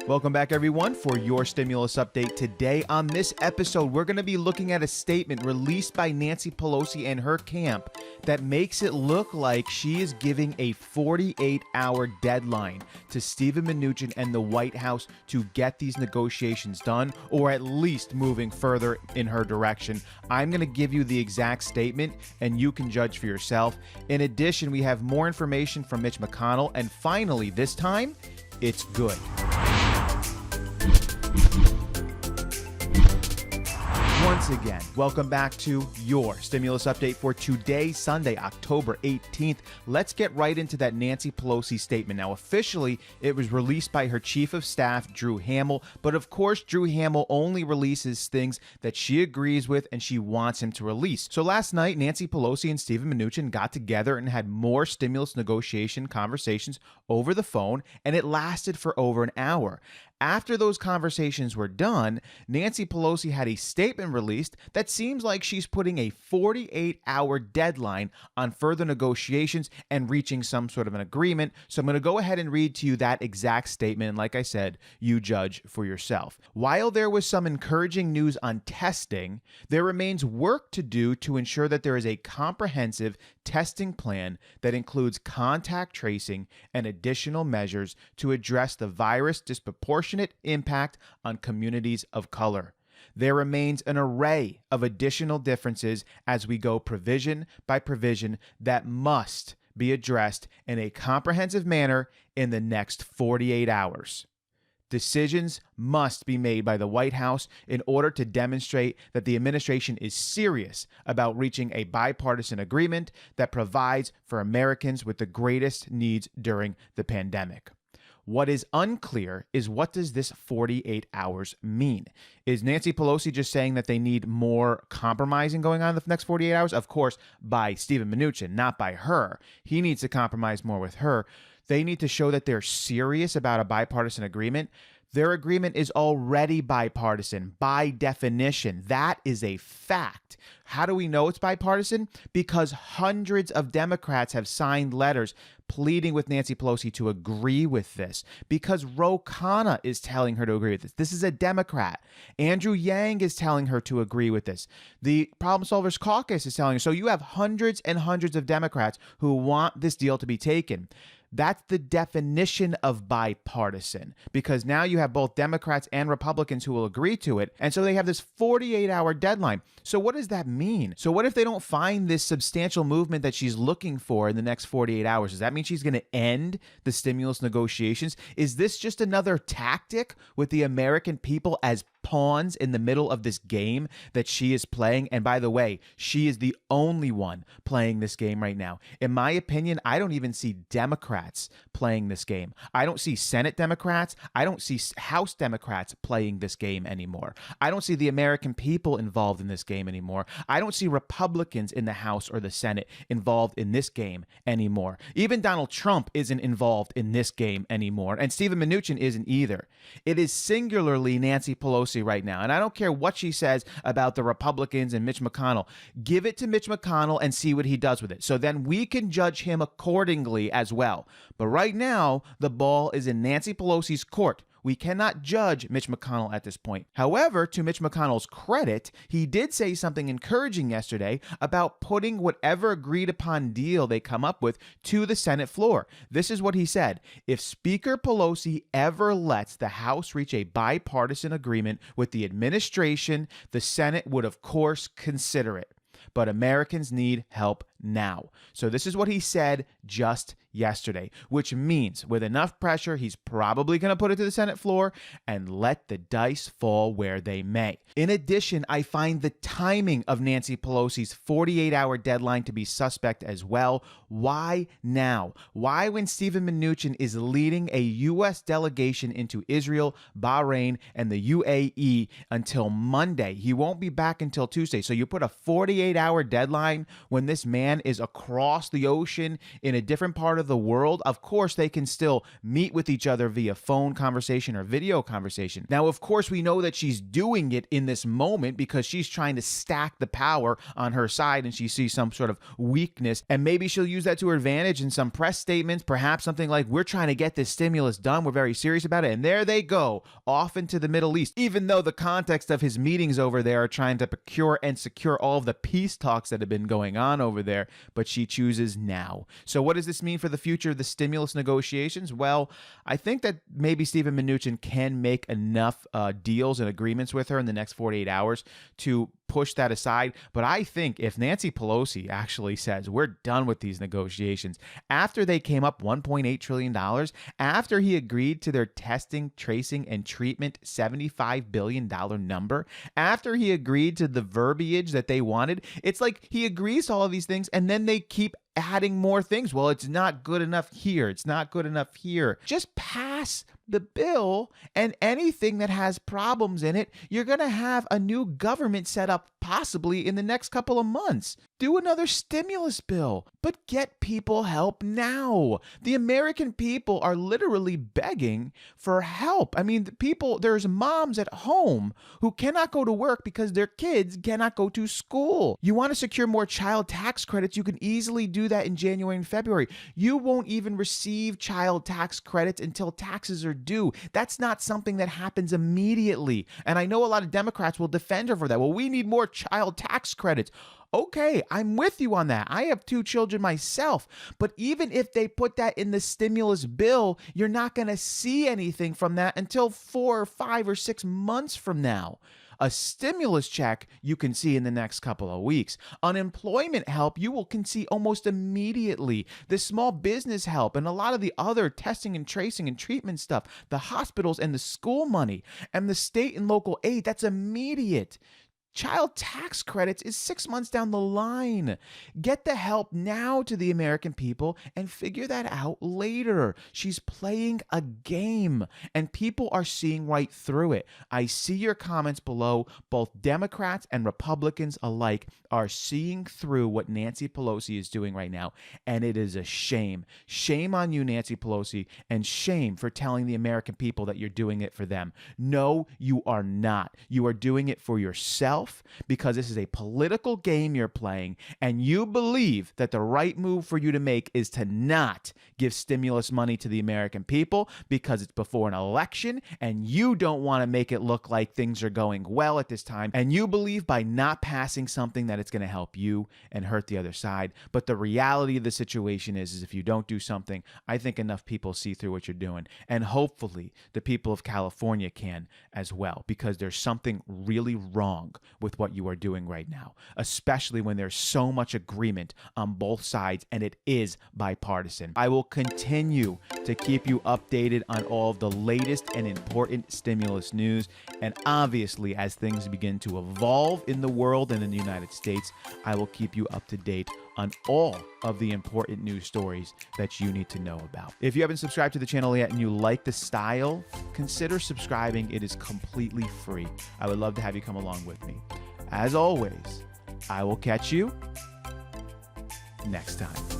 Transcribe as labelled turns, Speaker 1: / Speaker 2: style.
Speaker 1: Welcome back, everyone, for your stimulus update. Today on this episode, we're going to be looking at a statement released by Nancy Pelosi and her camp that makes it look like she is giving a 48-hour deadline to Steven Mnuchin and the White House to get these negotiations done, or at least moving further in her direction. I'm going to give you the exact statement, and you can judge for yourself. In addition, we have more information from Mitch McConnell, and finally, this time, it's good. Once again, welcome back to your stimulus update for today, Sunday, October 18th. Let's get right into that Nancy Pelosi statement. Now, officially, it was released by her chief of staff, Drew Hamill. But of course, Drew Hamill only releases things that she agrees with and she wants him to release. So last night, Nancy Pelosi and Steven Mnuchin got together and had more stimulus negotiation conversations over the phone, and it lasted for over an hour. After those conversations were done, Nancy Pelosi had a statement released that seems like she's putting a 48-hour deadline on further negotiations and reaching some sort of an agreement. So I'm going to go ahead and read to you that exact statement. And like I said, you judge for yourself. While there was some encouraging news on testing, there remains work to do to ensure that there is a comprehensive testing plan that includes contact tracing and additional measures to address the virus disproportionate impact on communities of color. There remains an array of additional differences as we go provision by provision that must be addressed in a comprehensive manner in the next 48 hours. Decisions must be made by the White House in order to demonstrate that the administration is serious about reaching a bipartisan agreement that provides for Americans with the greatest needs during the pandemic. What is unclear is, what does this 48 hours mean? Is Nancy Pelosi just saying that they need more compromising going on in the next 48 hours? Of course, by Steven Mnuchin, not by her. He needs to compromise more with her. They need to show that they're serious about a bipartisan agreement. Their agreement is already bipartisan by definition. That is a fact. How do we know it's bipartisan? Because hundreds of Democrats have signed letters pleading with Nancy Pelosi to agree with this, because Ro Khanna is telling her to agree with this. This is a Democrat. Andrew Yang is telling her to agree with this. The Problem Solvers Caucus is telling her. So you have hundreds and hundreds of Democrats who want this deal to be taken. That's the definition of bipartisan, because now you have both Democrats and Republicans who will agree to it. And so they have this 48-hour deadline. So what does that mean? So what if they don't find this substantial movement that she's looking for in the next 48 hours? Does that mean she's going to end the stimulus negotiations? Is this just another tactic with the American people as pawns in the middle of this game that she is playing? And by the way, she is the only one playing this game right now. In my opinion, I don't even see Democrats playing this game. I don't see Senate Democrats. I don't see House Democrats playing this game anymore. I don't see the American people involved in this game anymore. I don't see Republicans in the House or the Senate involved in this game anymore. Even Donald Trump isn't involved in this game anymore, and Steven Mnuchin isn't either. It is singularly Nancy Pelosi right now, and I don't care what she says about the Republicans and Mitch McConnell. Give it to Mitch McConnell and see what he does with it. So then we can judge him accordingly as well. But right now, the ball is in Nancy Pelosi's court. We cannot judge Mitch McConnell at this point. However, to Mitch McConnell's credit, he did say something encouraging yesterday about putting whatever agreed upon deal they come up with to the Senate floor. This is what he said: if Speaker Pelosi ever lets the House reach a bipartisan agreement with the administration, the Senate would of course consider it. But Americans need help now. So this is what he said just yesterday, which means with enough pressure, he's probably going to put it to the Senate floor and let the dice fall where they may. In addition, I find the timing of Nancy Pelosi's 48-hour deadline to be suspect as well. Why now? Why, when Steven Mnuchin is leading a U.S. delegation into Israel, Bahrain, and the UAE until Monday? He won't be back until Tuesday. So you put a 48-hour deadline when this man is across the ocean in a different part of the world, of course, they can still meet with each other via phone conversation or video conversation. Now, of course, we know that she's doing it in this moment because she's trying to stack the power on her side and she sees some sort of weakness. And maybe she'll use that to her advantage in some press statements, perhaps something like, we're trying to get this stimulus done. We're very serious about it. And there they go, off into the Middle East, even though the context of his meetings over there are trying to procure and secure all of the peace talks that have been going on over there. But she chooses now. So what does this mean for the future of the stimulus negotiations? Well, I think that maybe Steven Mnuchin can make enough deals and agreements with her in the next 48 hours to push that aside. But I think if Nancy Pelosi actually says, we're done with these negotiations, after they came up $1.8 trillion, after he agreed to their testing, tracing, and treatment $75 billion number, after he agreed to the verbiage that they wanted, it's like he agrees to all of these things and then they keep adding more things. Well, it's not good enough here. It's not good enough here. Just pass the bill, and anything that has problems in it, you're going to have a new government set up possibly in the next couple of months. Do another stimulus bill, but get people help now. The American people are literally begging for help. I mean, there's moms at home who cannot go to work because their kids cannot go to school. You want to secure more child tax credits, you can easily do that in January and February. You won't even receive child tax credits until taxes are due. That's not something that happens immediately. And I know a lot of Democrats will defend her for that. Well, we need more child tax credits. Okay, I'm with you on that. I have 2 children myself. But even if they put that in the stimulus bill, you're not going to see anything from that until 4 or 5 or 6 months from now. A stimulus check you can see in the next couple of weeks. Unemployment help you can see almost immediately. The small business help and a lot of the other testing and tracing and treatment stuff, the hospitals and the school money and the state and local aid, that's immediate. Child tax credits is 6 months down the line. Get the help now to the American people and figure that out later. She's playing a game and people are seeing right through it. I see your comments below. Both Democrats and Republicans alike are seeing through what Nancy Pelosi is doing right now, and it is a shame. Shame on you, Nancy Pelosi, and shame for telling the American people that you're doing it for them. No, you are not. You are doing it for yourself, because this is a political game you're playing, and you believe that the right move for you to make is to not give stimulus money to the American people because it's before an election and you don't want to make it look like things are going well at this time, and you believe by not passing something that it's going to help you and hurt the other side. But the reality of the situation is if you don't do something, I think enough people see through what you're doing, and hopefully the people of California can as well, because there's something really wrong with what you are doing right now, especially when there's so much agreement on both sides and it is bipartisan. I will continue to keep you updated on all of the latest and important stimulus news, and obviously as things begin to evolve in the world and in the United States, I will keep you up to date on all of the important news stories that you need to know about. If you haven't subscribed to the channel yet and you like the style, consider subscribing. It is completely free. I would love to have you come along with me. As always, I will catch you next time.